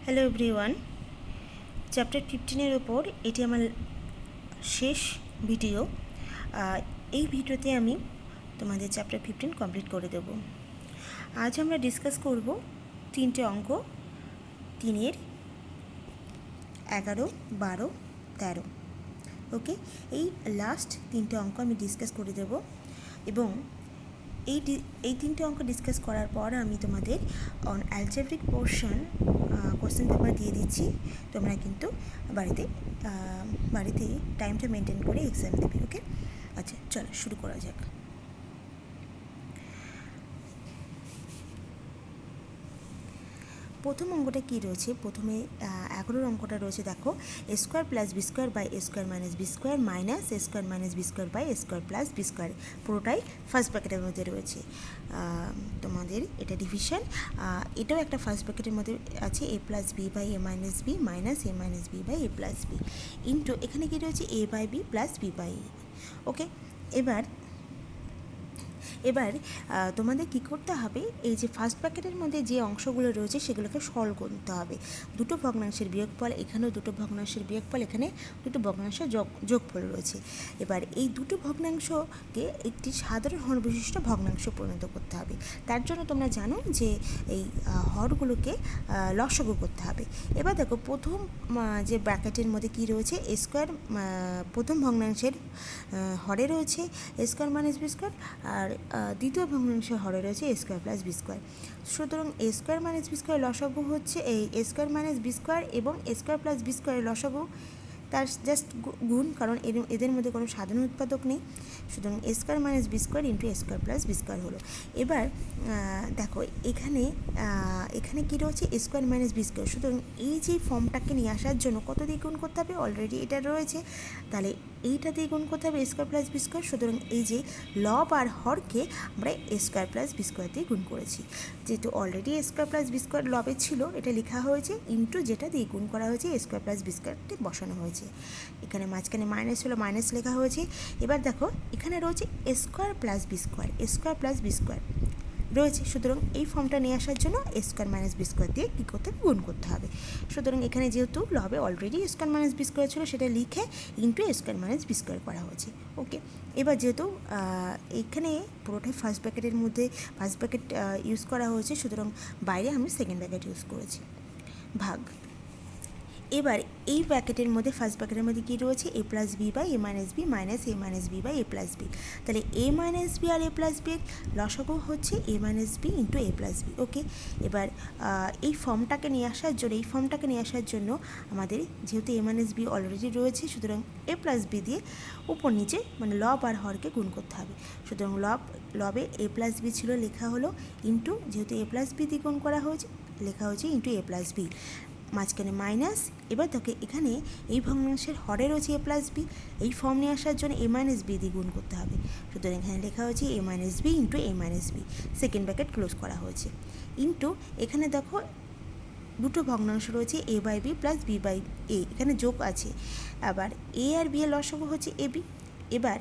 Hello everyone, chapter 15-এর ওপর এটি আমার শেষ ভিডিও। এই ভিডিওতে আমি তোমাদের চ্যাপ্টার 15 কমপ্লিট করে দেব। আজ আমরা ডিসকাস করব তিনটে অঙ্ক, 3-এর 11, 12, 13। ওকে, এই লাস্ট তিনটে অঙ্ক আমি ডিসকাস করে দেব এবং এই তিনটে অঙ্ক ডিসকাস করার পর আমি তোমাদের on algebraic portion question paper দিয়ে দিচ্ছি। তোমরা কিন্তু বাড়িতে টাইমটা মেনটেন করে এক্সাম দেবে। ওকে, আচ্ছা চলো শুরু করা যাক। প্রথম অঙ্কটা কী রয়েছে? প্রথমে 11 অঙ্কটা রয়েছে, দেখো A square plus B square by A square minus B square minus A square minus B square by A square plus B square, পুরোটাই ফার্স্ট ব্র্যাকেটের মধ্যে রয়েছে। তোমাদের এটা ডিভিশন, এটাও একটা ফার্স্ট ব্র্যাকেটের মধ্যে আছে, A plus B by A minus B minus A minus B by A plus B into এখানে কী রয়েছে A by B plus B by A. Okay, এবার তোমাদের কী করতে হবে, এই যে ফার্স্ট ব্র্যাকেটের মধ্যে যে অংশগুলো রয়েছে সেগুলোকে সলভ করতে হবে। দুটো ভগ্নাংশের বিয়োগফল, এখানেও দুটো ভগ্নাংশের বিয়োগফল, এখানে দুটো ভগ্নাংশের যোগফল রয়েছে। এবার এই দুটো ভগ্নাংশকে একটি সাধারণ হর বিশিষ্ট ভগ্নাংশ পরিণত করতে হবে। তার জন্য তোমরা জানো যে এই হরগুলোকে লসাগু করতে হবে। এবার দেখো প্রথম যে ব্র্যাকেটের মধ্যে কী রয়েছে, এ স্কোয়ার, প্রথম ভগ্নাংশের হরে রয়েছে A square minus B square, আর দ্বিতীয় ভগ্নাংশের হরে রয়েছে A square plus B square. সুতরাং A square minus B square লসাগু হচ্ছে এই এ স্কোয়ার মাইনাস বি স্কোয়ার এবং এ স্কোয়ার প্লাস বি স্কোয়ারের লসাগু তার জাস্ট গুণ, কারণ এদের মধ্যে কোনো সাধারণ উৎপাদক নেই। সুতরাং A square minus B square into A square plus B square হলো। এবার দেখো এখানে কী রয়েছে A square minus B square. সুতরাং এই যে ফর্মটাকে নিয়ে আসার জন্য কত দিয়ে গুণ করতে হবে? অলরেডি এটা রয়েছে, তাহলে এইটা দিয়ে গুণ করতে হবে এ স্কোয়ার প্লাস বি স্কোয়ার। সুতরাং এই যে লব আর হরকে আমরা এ স্কোয়ার প্লাস বি স্কোয়ার দিয়ে গুণ করেছি। যেহেতু অলরেডি এ স্কোয়ার প্লাস বি স্কোয়ার লবে ছিল, এটা লেখা হয়েছে, ইন্টু যেটা দিয়ে গুণ করা হয়েছে এ স্কোয়ার প্লাস বি স্কোয়ারটি বসানো হয়েছে। এখানে মাঝখানে মাইনাস ছিল, মাইনাস লেখা হয়েছে। এবার দেখো এখানে রয়েছে A square plus B square, A square plus B square রয়েছে। সুতরাং এই ফর্মটা নিয়ে আসার জন্য এ স্কোয়ার মাইনাস বি স্কোয়ার দিয়ে কী করতে হবে? গুণ করতে হবে। সুতরাং এখানে যেহেতু লবে অলরেডি এ স্কোয়ার মাইনাস বি স্কোয়ার ছিল, সেটা লিখে into A square minus B square করা হয়েছে। ওকে, এবার যেহেতু এখানে পুরোটাই ফার্স্ট ব্র্যাকেটের মধ্যে ফার্স্ট ব্র্যাকেট ইউজ করা হয়েছে, সুতরাং বাইরে আমি সেকেন্ড ব্র্যাকেট ইউজ করেছি, ভাগ। এবার এই ব্র্যাকেটের মধ্যে ফার্স্ট ব্র্যাকেটের মধ্যে কী রয়েছে? A plus B by A minus B minus A minus B by A plus B. তাহলে এ মাইনাস বি আর এ প্লাস বি লসাগু হচ্ছে A minus B into A plus B. Okay, এবার এই ফর্মটাকে নিয়ে আসার জন্য আমাদের যেহেতু এ মাইনাস বি অলরেডি রয়েছে, সুতরাং এ প্লাস বি দিয়ে উপর নিচে মানে লব আর হরকে গুণ করতে হবে। সুতরাং লবে এ প্লাস বি ছিল, লেখা হলো ইন্টু, যেহেতু এ প্লাস বি দিয়ে গুণ করা হয়েছে লেখা হয়েছে ইন্টু এ প্লাস বি, মাঝখানে মাইনাস। এবার তোকে এখানে এই ভগ্নাংশের হরে রয়েছে এ প্লাস বি, এই ফর্ম নিয়ে আসার জন্য এ মাইনাস বি দিয়ে গুণ করতে হবে। সুতরাং এখানে লেখা হয়েছে A minus B into A minus B, second bracket close করা হয়েছে, ইন্টু এখানে দেখো দুটো ভগ্নাংশ রয়েছে A by B plus B by A, এখানে যোগ আছে। আবার এ আর বি এর লসাগু হচ্ছে এ বি। এবার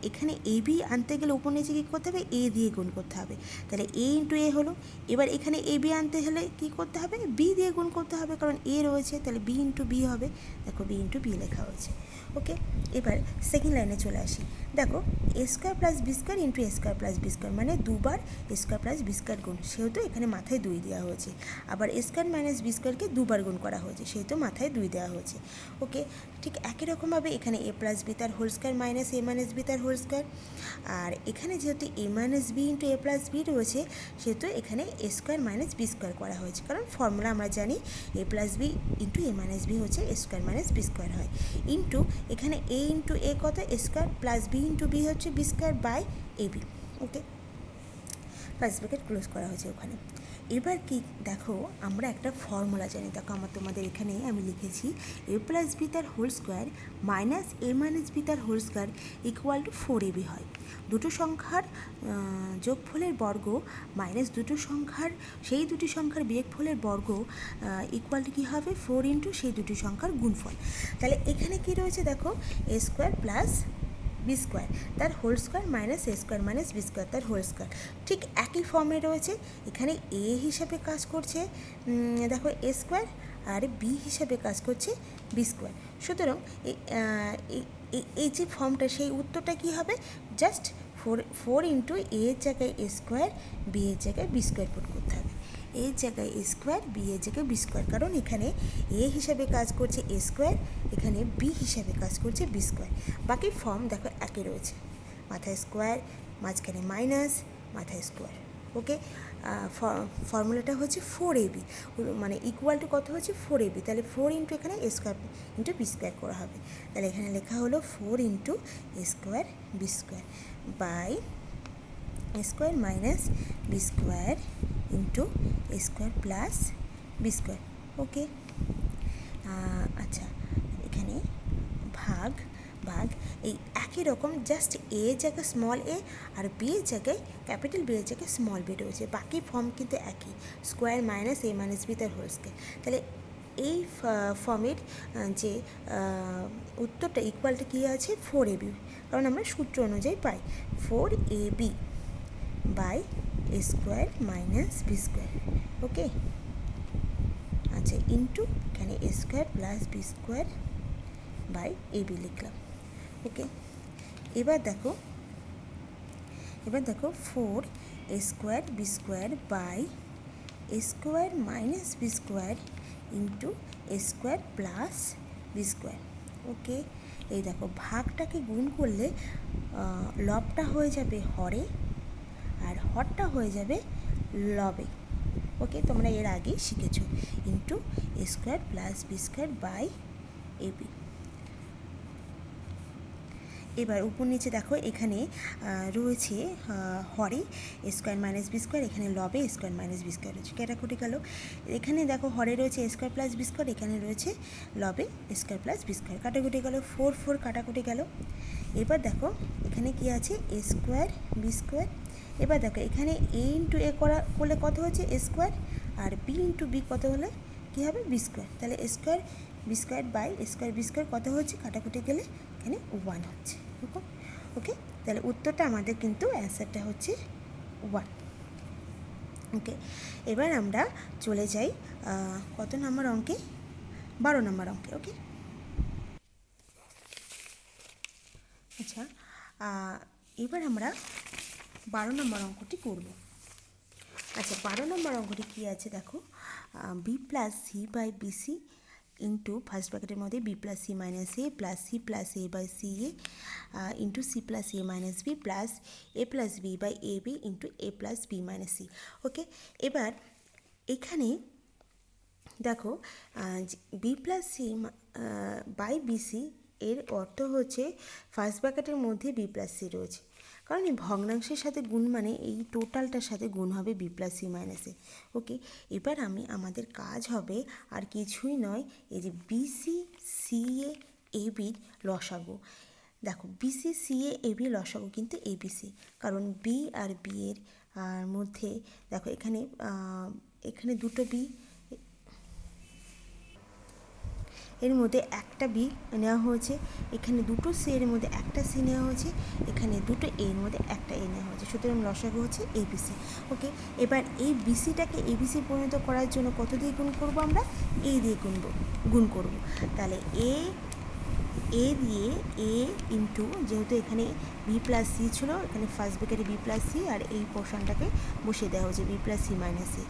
এখানে এ বি আনতে গেলে উপর নিচে কী করতে হবে? এ দিয়ে গুণ করতে হবে। তাহলে এ ইন্টু এ হলো। এবার এখানে এ বি আনতে হলে কী করতে হবে? বি দিয়ে গুণ করতে হবে, কারণ এ রয়েছে, তাহলে বি ইন্টু বি হবে। দেখো বি ইন্টু বি লেখা হয়েছে। ওকে, এবার সেকেন্ড লাইনে চলে আসি। দেখো A square plus B square into A square plus B square, মানে দুবার A square plus B square গুণ, সেহেতু এখানে মাথায় 2 দেওয়া হয়েছে। আবার এ স্কোয়ার মাইনাস বি স্কোয়ারকে দুবার গুণ করা হয়েছে, সেহেতু মাথায় 2 দেওয়া হয়েছে। ওকে, ঠিক একই রকমভাবে এখানে এ প্লাস বি তার whole square minus A minus B তার হোল স্কোয়ার, আর এখানে যেহেতু A minus B into A plus B রয়েছে, সেহেতু এখানে A square minus B square করা হয়েছে, কারণ ফর্মুলা আমরা জানি A plus B into A minus B হচ্ছে A square minus B square হয়, ইন্টু এখানে এ ইন্টু এ কত? A square plus B into B হচ্ছে B square by A B. Okay, first bracket close করা হয়েছে ওখানে। এবার কি দেখো, আমরা একটা ফর্মুলা জানি, দেখো তোমাদের এখানে আমি লিখেছি এ প্লাস বি তার whole square minus A minus B তার whole square equal to 4ab হয়। দুটো সংখ্যার যোগফলের বর্গ মাইনাস সেই দুটি সংখ্যার বিয়োগফলের বর্গ ইকুয়াল টু কী হবে? 4 ইন্টু সেই দুটি সংখ্যার গুণফল। তাহলে এখানে কি রয়েছে? দেখো A square plus B square তার whole square minus A square minus B square তার হোল স্কোয়ার। ঠিক একই ফর্মে রয়েছে, এখানে এ হিসাবে কাজ করছে দেখো এ স্কোয়ার, আর বি হিসাবে কাজ করছে বি স্কোয়ার। সুতরাং এই যে ফর্মটা, সেই উত্তরটা কী হবে, জাস্ট ফোর ইন্টু এর জায়গায় এ স্কোয়ার, বি এর জায়গায় বি স্কোয়ার পুট করতে হবে। এর জায়গায় এ স্কোয়ার, বি এর জায়গায় বি স্কোয়ার, কারণ এখানে এ হিসাবে কাজ করছে এ স্কোয়ার, এখানে বি হিসাবে কাজ করছে বি স্কোয়ার। বাকি ফর্ম দেখো একই রয়েছে, মাথায় স্কোয়ার, মাঝখানে মাইনাস, মাথায় স্কোয়ার। ওকে, ফর্মুলাটা হচ্ছে 4ab, মানে ইকুয়াল টু কত হচ্ছে 4ab, তাহলে 4 ইন্টু এখানে A square into B square করা হবে। তাহলে এখানে লেখা হলো 4 into A square B square by A square minus B square into A square plus B square. Okay, আচ্ছা, এখানে ভাগ এই একই রকম, জাস্ট এ জায়গায় স্মল এ আর বি এর জায়গায় ক্যাপিটাল বি এর জায়গায় স্মল বি রয়েছে, বাকি ফর্ম কিন্তু একই, square minus A minus B তার হোল স্কোয়ার। তাহলে এই ফর্মের যে উত্তরটা ইকুয়ালটা কী আছে 4ab, কারণ আমরা সূত্র অনুযায়ী পাই 4ab by A square minus B square. Okay, আচ্ছা, ইন্টু এখানে A square plus B square by ab লিখলাম। ওকে, এবার দেখো 4 A square B square by A square minus B square into A square plus B square. Okay, এই দেখো ভাগটাকে গুণ করলে লবটা হয়ে যাবে হরে আর হরটা হয়ে যাবে লবে। ওকে, তোমরা এর আগেই শিখেছো, into A square plus B square by AB. এবার উপর নিচে দেখো এখানে রয়েছে হরে A square minus B square, এখানে লবে A square minus B square রয়েছে, কাটাকুটি গেল। এখানে দেখো হরে রয়েছে A square plus B square, এখানে রয়েছে লবে A square plus B square, কাটাকুটি গেল, 4 কাটাকুটি গেল। এবার দেখো এখানে কি আছে এ স্কোয়ার বি স্কোয়ার। এবার দেখো এখানে এ ইন্টু এ করলে কত হচ্ছে এ স্কোয়ার, আর বি ইন্টু বি কত হলে কী হবে বি স্কোয়ার। তাহলে A square B square by A square B square কত হচ্ছে, কাটাকুটি গেলে এখানে 1 হচ্ছে। ওকে, তাহলে উত্তরটা আমাদের কিন্তু অ্যান্সারটা হচ্ছে 1। ওকে, এবার আমরা চলে যাই কত নম্বর অঙ্কে, 12 নম্বর অঙ্কে। ওকে, আচ্ছা, এবার আমরা 12 নম্বর অঙ্কটি করব। আচ্ছা, 12 নম্বর অঙ্কটি কী আছে দেখো, B plus C by BC into first ব্র্যাকেটের মধ্যে B plus C minus A plus C plus A by C A into C plus A minus B plus A plus B by A B into A plus B minus C. Okay, এবার এখানে দেখো B plus C by BC এর অর্থ হচ্ছে first ব্র্যাকেটের মধ্যে B plus C রয়েছে, কারণ এই ভগ্নাংশের সাথে গুণ মানে এই টোটালটার সাথে গুণ হবে বি প্লাস সি মাইনাস এ। ওকে, এবার আমাদের কাজ হবে আর কিছুই নয়, এই যে বিসি সি এ বির লসাগু। দেখো বিসি সি এ বি লসাগু কিন্তু এবিসি, কারণ বি আর বি এর মধ্যে দেখো এখানে দুটো বি, এর মধ্যে একটা বি নেওয়া হয়েছে, এখানে দুটো সি এর মধ্যে একটা সি নেওয়া হয়েছে, এখানে দুটো এর মধ্যে একটা এ নেওয়া হয়েছে, সুতরাং লসাগু হচ্ছে এবিসি। ওকে, এবার এই বিসিটাকে এবিসি পরিণত করার জন্য কত দিয়ে গুণ করব আমরা, এ দিয়ে গুণ করব। তাহলে এ দিয়ে এ ইন্টু, যেহেতু এখানে বি প্লাস সি ছিল, এখানে ফার্স্ট ব্র্যাকেটে বি প্লাস সি আর এই পোর্শনটাকে বসিয়ে দেওয়া হয়েছে B plus C minus A,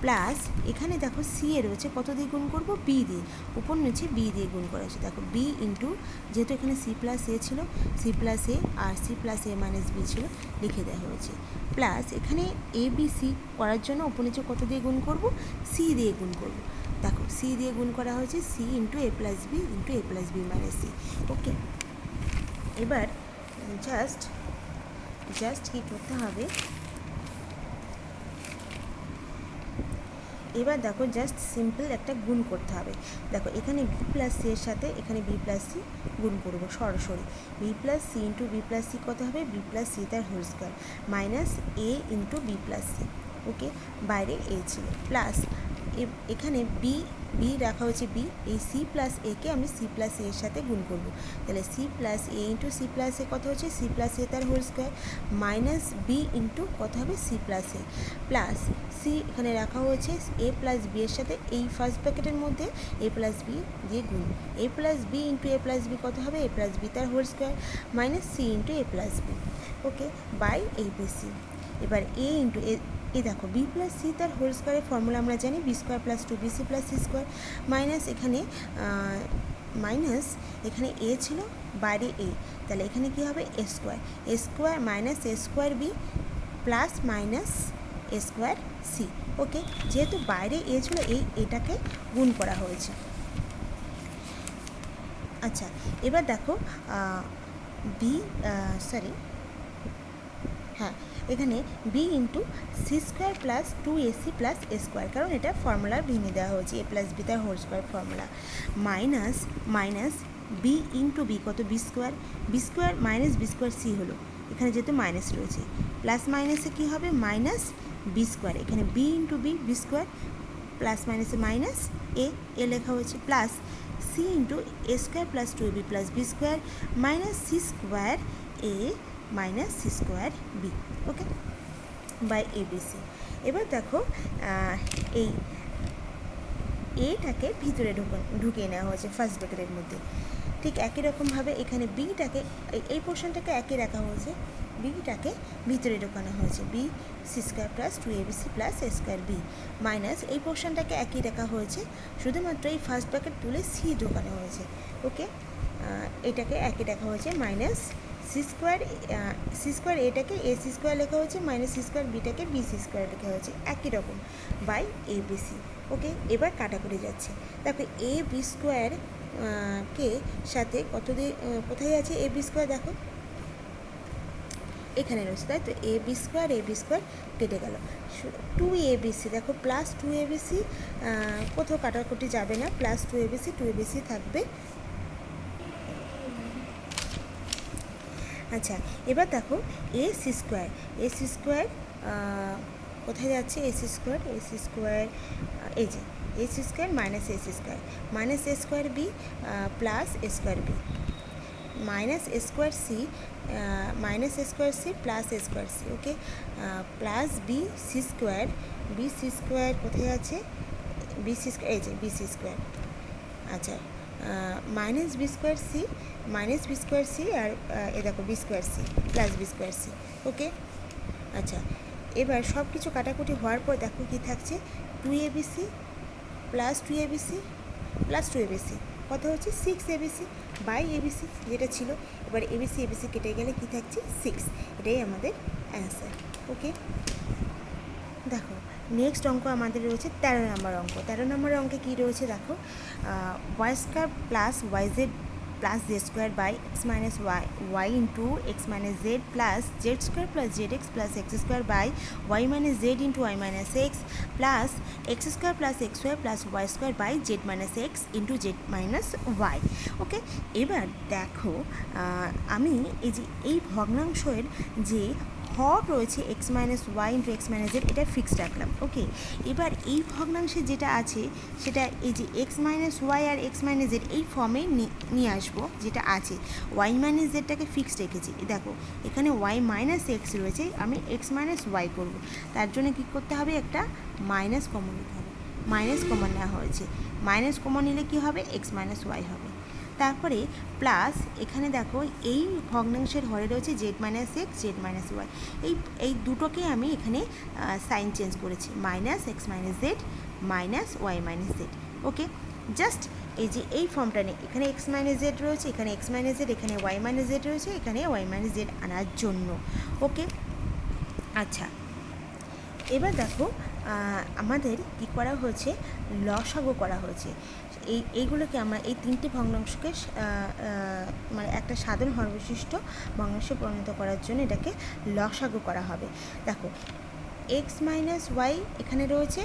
plus এখানে দেখো সি এ রয়েছে কত দিয়ে গুণ করব, বি দিয়ে, উপর নিচে বি দিয়ে গুণ করা হয়েছে। দেখো বি ইন্টু, যেহেতু এখানে সি প্লাস এ ছিল, C plus A R C plus A minus B ছিল, লিখে দেওয়া হয়েছে, প্লাস এখানে এ বি সি করার জন্য উপর নিচে কত দিয়ে গুণ করব, সি দিয়ে গুণ করব। দেখো সি দিয়ে গুণ করা হয়েছে, C into A plus B into A plus B minus C. Okay, এবার জাস্ট কী করতে হবে, এবার দেখো জাস্ট সিম্পল একটা গুণ করতে হবে। দেখো এখানে বি প্লাস সি এর সাথে এখানে বি প্লাস সি গুণ করবো সরাসরি, B plus C into B plus C কত হবে, বি প্লাস সি তার whole square minus A into B plus C. Okay, বাইরে এ ছিল, প্লাস এখানে বি রাখা হয়েছে বি, এই সি প্লাস একে আমি সি প্লাস এর সাথে গুণ করব, তাহলে C plus A into C plus A কত হচ্ছে সি প্লাস এ তার whole square minus B into কত হবে C plus A plus C এখানে রাখা হয়েছে এ প্লাস বি এর সাথে এই ফার্স্ট ব্র্যাকেটের মধ্যে এ প্লাস বি দিয়ে গুণ, A plus B into A plus B কত হবে এ প্লাস বি তার whole square minus C into A plus B, okay, by A B C. এবার এ ইন্টু এ দেখো বি প্লাস সি তার whole স্কোয়ারের formula আমরা জানি B square plus two B C plus C square minus এখানে এখানে এ ছিল বাইরে এ, তাহলে এখানে কী হবে এ square minus A square B plus minus A square C, ওকে, যেহেতু বাইরে এ ছিল এটাকে গুণ করা হয়েছে। আচ্ছা, এবার দেখো এখানে B into C square plus two AC plus A square, কারণ এটা ফর্মুলা ভেঙে দেওয়া হয়েছে এ প্লাস বি তার whole square formula, minus B into B কত B square minus B square C হলো, এখানে যেহেতু মাইনাস রয়েছে প্লাস মাইনাসে কী হবে মাইনাস বি স্কোয়ার, এখানে B into B square plus মাইনাসে মাইনাস এ লেখা হয়েছে plus C into A square plus two A B plus B square minus C square A minus C square B, okay, by A B C. এবার দেখো এই এটাকে ভিতরে ঢুকিয়ে নেওয়া হয়েছে ফার্স্ট ব্র্যাকেটের মধ্যে, ঠিক একই রকমভাবে এখানে বিটাকে এই পোর্শনটাকে একই রাখা হয়েছে, বিটাকে ভিতরে ঢোকানো হয়েছে B C square plus two A B C plus A square B minus এই পোর্শনটাকে একই রাখা হয়েছে, শুধুমাত্র এই ফার্স্ট ব্র্যাকেট তুলে সি ঢোকানো হয়েছে, ওকে, এটাকে একই রাখা হয়েছে মাইনাস সি স্কোয়ার এটাকে এ সি স্কোয়ার লেখা হয়েছে মাইনাস সি স্কোয়ার বিটাকে বি সি স্কোয়ার লেখা হয়েছে একই রকম by A B C, okay. এবার কাটাকুটি যাচ্ছে, দেখো এ বি স্কোয়ার কে সাথে কোথায় আছে এ বি স্কোয়ার, দেখো এখানে রয়েছে, তাই তো এ বি স্কোয়ার কেটে গেল, টু এ বি সি দেখো plus two A B C কোথাও কাটাকুটি যাবে না, plus two A B C থাকবে। আচ্ছা, এবার দেখো এ সি স্কোয়ার কোথায় যাচ্ছে এ সি স্কোয়ার এই যে A C square minus A square B plus A square B minus A square C plus A square C, okay, plus B C square কোথায় আছে বি সি স্কোয়ার এই যে B C square, আচ্ছা, minus B square C আর এ দেখো B square C plus B square C, okay. আচ্ছা, এবার সব কিছু কাটাকুটি হওয়ার পর দেখো কী থাকছে two A B C plus two A B C plus two A B C কত হচ্ছে six A B C by A B C যেটা ছিল, এবার এ বি সি কেটে গেলে কী থাকছে সিক্স, এটাই আমাদের অ্যান্সার, ওকে। দেখো নেক্সট অঙ্ক আমাদের রয়েছে 13 নম্বর অঙ্ক। 13 নম্বর অঙ্কে কী রয়েছে দেখো, Y square plus Y Z plus Z square by X minus Y into X minus Z plus Z square plus Z X plus X square by Y minus Z into Y minus X plus X square plus X Y plus Y square by Z minus X into Z minus Y, okay. এবার দেখো আমি এই ভগ্নাংশের যে হর রয়েছে X minus Y into X minus Z এটা fixed রাখলাম, ওকে। এবার এই ভগ্নাংশে যেটা আছে সেটা এই যে এক্স মাইনাস ওয়াই আর এক্স মাইনাস জেড এই ফর্মে নিয়ে আসবো, যেটা আছে ওয়াই মাইনাস জেডটাকে ফিক্সড রেখেছি, দেখো এখানে ওয়াই মাইনাস এক্স রয়েছে, আমি এক্স মাইনাস ওয়াই করবো, তার জন্য কী করতে হবে একটা মাইনাস কমন নিতে হবে, মাইনাস কমন নেওয়া হয়েছে, মাইনাস কমন নিলে কী হবে এক্স মাইনাস ওয়াই হবে, তারপরে প্লাস এখানে দেখো এই ভগ্নাংশের হরে রয়েছে Z minus X Z minus Y, এই দুটোকে আমি এখানে সাইন চেঞ্জ করেছি minus X minus Z minus Y minus Z, okay. Just এই ফর্মটা নেই, এখানে এক্স মাইনাস জেড রয়েছে, এখানে এক্স মাইনাস জেড, এখানে ওয়াই মাইনাস জেড রয়েছে, এখানে ওয়াই মাইনাস জেড আনার জন্য, ওকে। আচ্ছা, এবার দেখো আমাদের কী করা হয়েছে লসাগু করা হয়েছে, এইগুলোকে আমরা এই তিনটি ভগ্নাংশকে মানে একটা সাধারণ হরবিশিষ্ট ভগ্নাংশে পরিণত করার জন্য এটাকে লসাগু করা হবে। দেখো এক্স মাইনাস ওয়াই এখানে রয়েছে,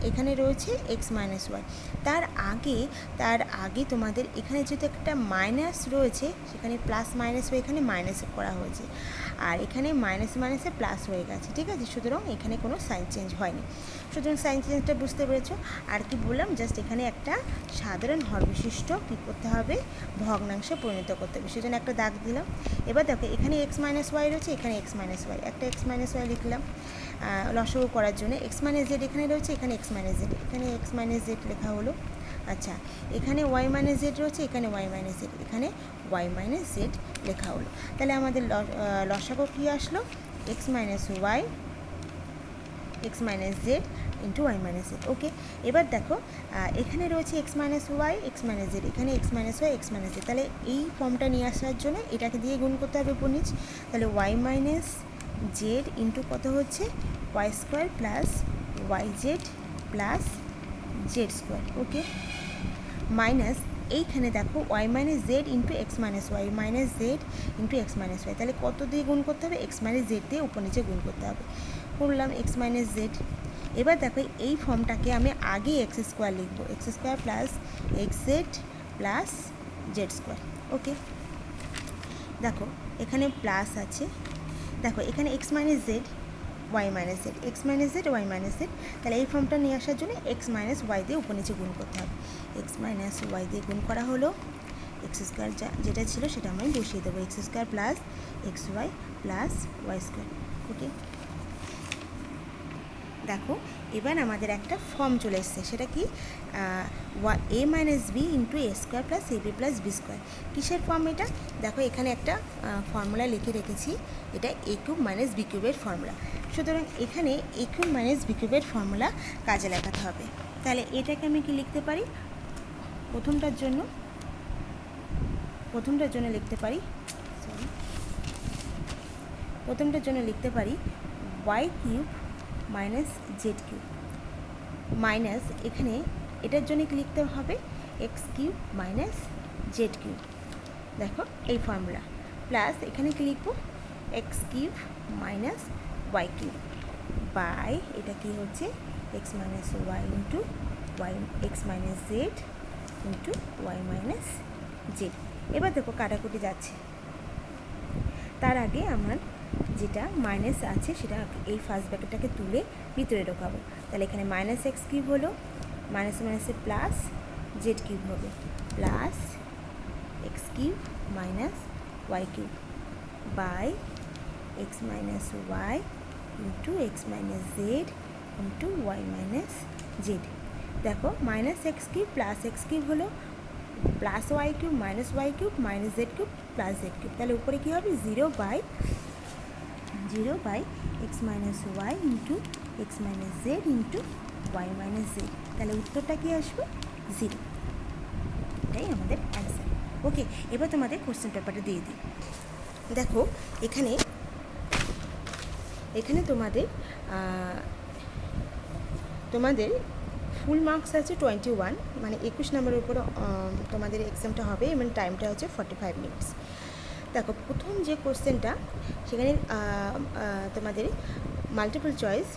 এখানে রয়েছে এক্স মাইনাস ওয়াই। তার আগে তোমাদের এখানে যেহেতু একটা মাইনাস রয়েছে, সেখানে প্লাস মাইনাস হয়ে এখানে মাইনাস করা হয়েছে, আর এখানে মাইনাস মাইনাসে প্লাস হয়ে গেছে, ঠিক আছে। সুতরাং এখানে কোনো সাইন চেঞ্জ হয়নি। সুতরাং সাইন চেঞ্জটা বুঝতে পেরেছো। আর কি বললাম, জাস্ট এখানে একটা সাধারণ হরবিশিষ্ট কী করতে হবে, ভগ্নাংশে পরিণত করতে হবে, সেজন্য একটা দাগ দিলাম। এবার দেখো এখানে এক্স মাইনাস ওয়াই রয়েছে, এখানে এক্স মাইনাস ওয়াই, একটা এক্স মাইনাস ওয়াই লিখলাম লসাগু করার জন্য। এক্স মাইনাস জেড এখানে রয়েছে, এখানে এক্স মাইনাস জেড, এখানে এক্স মাইনাস জেড লেখা হলো। আচ্ছা, এখানে ওয়াই মাইনাস জেড রয়েছে, এখানে ওয়াই মাইনাস জেড, এখানে ওয়াই মাইনাস জেড লেখা হলো। তাহলে আমাদের লসাগু কী আসলো, X minus Y X minus Z into Y minus Z. Okay, এবার দেখো এখানে রয়েছে X minus Y X minus Z, এখানে X minus Y X minus Z. তাহলে এই ফর্মটা নিয়ে আসার জন্য এটাকে দিয়ে গুণ করতে হবে উপর নিচ। তাহলে ওয়াই মাইনাস জেড ইন্টু কত হচ্ছে, Y square plus Y Z plus Z square. Okay, minus এইখানে দেখো Y minus Z into X minus Y minus Z into X minus Y. তাহলে কত দিয়ে গুণ করতে হবে, এক্স মাইনাস জেড দিয়ে উপর নিচে গুণ করতে হবে। করলাম এক্স মাইনাস জেড। এবার দেখো এই ফর্মটাকে আমি আগে এক্স স্কোয়ার লিখবো, X square plus X Z plus Z square. Okay, দেখো এখানে প্লাস আছে, দেখো এখানে X minus Z Y minus Z, X minus Z Y minus Z. তাহলে এই ফর্মটা নিয়ে আসার জন্য এক্স মাইনাস ওয়াই দিয়ে উপর নিচে গুণ করতে হবে। এক্স মাইনাস ওয়াই দিয়ে গুণ করা হলো, এক্স স্কোয়ার যেটা ছিল সেটা আমি বসিয়ে দেবো, X square plus X Y plus Y square. Okay, দেখো এবার আমাদের একটা ফর্ম চলে এসছে, সেটা কি A minus B into A square plus A B plus B square. কিসের ফর্ম এটা, দেখো এখানে একটা ফর্মুলা লিখে রেখেছি, এটা এ কিউব মাইনাস বি কিউবের ফর্মুলা। সুতরাং এখানে এ কিউব মাইনাস বি কিউবের ফর্মুলা কাজে লাগাতে হবে। তাহলে এটাকে আমি কি লিখতে পারি, প্রথমটার জন্য লিখতে পারি, Y cube minus Z cube minus এখানে এটার জন্য কি লিখতে হবে, X cube minus Z cube. দেখো এই ফর্মুলা প্লাস এখানে কি লিখবো, X cube minus Y cube by এটা কি হচ্ছে X minus Y into Y X minus Z into Y minus Z. এবার দেখো কাটাকুটি যাচ্ছে, তার আগে আমার যেটা মাইনাস আছে সেটা এই ফার্স্ট ব্র্যাকেটটাকে তুলে ভিতরে ঢোকাবো। তাহলে এখানে মাইনাস এক্স কিউব হলো, মাইনাসে মাইনাসে প্লাস জেড কিউব হবে, plus X cube minus Y cube by X minus Y into X minus Z into Y minus Z. দেখো minus X cube plus X cube হলো, plus Y cube minus Y cube minus Z cube plus Z cube. তাহলে উপরে কী হবে, zero by X minus Y into X minus Z into Y minus Z. তাহলে উত্তরটা কী আসবে, zero. এটাই আমাদের অ্যান্সার। ওকে, এবার তোমাদের কোশ্চেন পেপারটা দিয়ে দিই। দেখো এখানে তোমাদের ফুল মার্কস আছে 21, মানে 21 নম্বরের উপর তোমাদের এক্সামটা হবে এবং টাইমটা হচ্ছে 45 মিনিটস। দেখো প্রথম যে কোশ্চেনটা, সেখানে তোমাদের মাল্টিপল চয়েস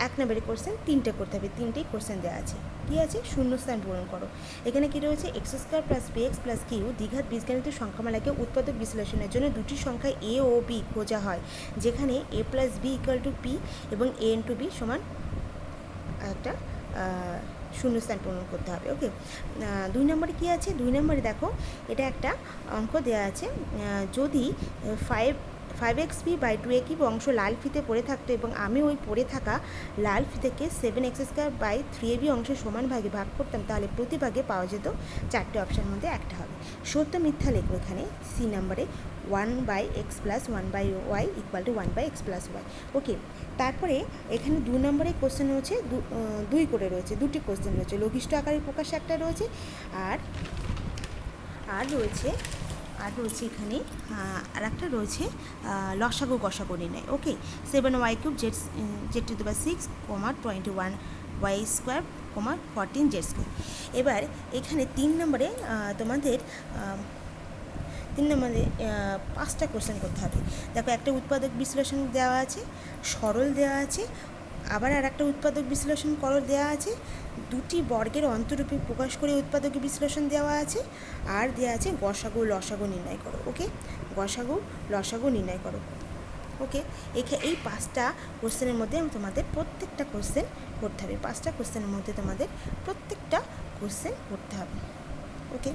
1 নম্বরের কোশ্চেন 3টে করতে হবে, 3টেই কোশ্চেন দেওয়া আছে। কী আছে, শূন্যস্থান পূরণ করো। এখানে কী রয়েছে, X square plus B X plus Q দ্বিঘাত বীজগণিত সংখ্যামালাকে উৎপাদক বিশ্লেষণের জন্য দুটি সংখ্যা এ ও বি খোঁজা হয়, যেখানে A plus B equal to P এবং এ ইন্টু বি সমান একটা শূন্যস্থান পূরণ করতে হবে। ওকে, 2 নম্বরে কী আছে, 2 নম্বরে দেখো এটা একটা অঙ্ক দেওয়া আছে, যদি 5xb/2a অংশ লাল ফিতে পড়ে থাকতো এবং আমি ওই পড়ে থাকা লাল ফিতেকে 7x2/3ab অংশে সমান ভাগে ভাগ করতাম, তাহলে প্রতি ভাগে পাওয়া যেত 4টে অপশানের মধ্যে একটা হবে। সত্য মিথ্যা লিখবো এখানে সি নম্বরে 1/x plus 1/y equal to 1/x plus Y. Okay, তারপরে এখানে 2 নম্বরে কোশ্চেন হচ্ছে 2 করে রয়েছে, 2টি কোশ্চেন রয়েছে, লঘিষ্ঠ আকারের প্রকাশ একটা রয়েছে, আর রয়েছে এখানে আর একটা রয়েছে লসাগু গসাগু নির্ণয়। ওকে, 7y³ z^6, 21y² 14z²। এবার এখানে 3 নম্বরে তোমাদের 5টা কোশ্চেন করতে হবে। দেখো একটা উৎপাদক বিশ্লেষণ দেওয়া আছে, সরল দেওয়া আছে, আবার আর একটা উৎপাদক বিশ্লেষণ করো দেওয়া আছে, দুটি বর্গের অন্তরূপে প্রকাশ করে উৎপাদক বিশ্লেষণ দেওয়া আছে, আর দেওয়া আছে গসাগু লসাগু নির্ণয় করো। ওকে, গসাগু লসাগু নির্ণয় করো। ওকে, এই 5টা কোশ্চেনের মধ্যে তোমাদের প্রত্যেকটা কোশ্চেন করতে হবে, 5টা কোশ্চেনের মধ্যে তোমাদের প্রত্যেকটা কোশ্চেন করতে হবে। ওকে।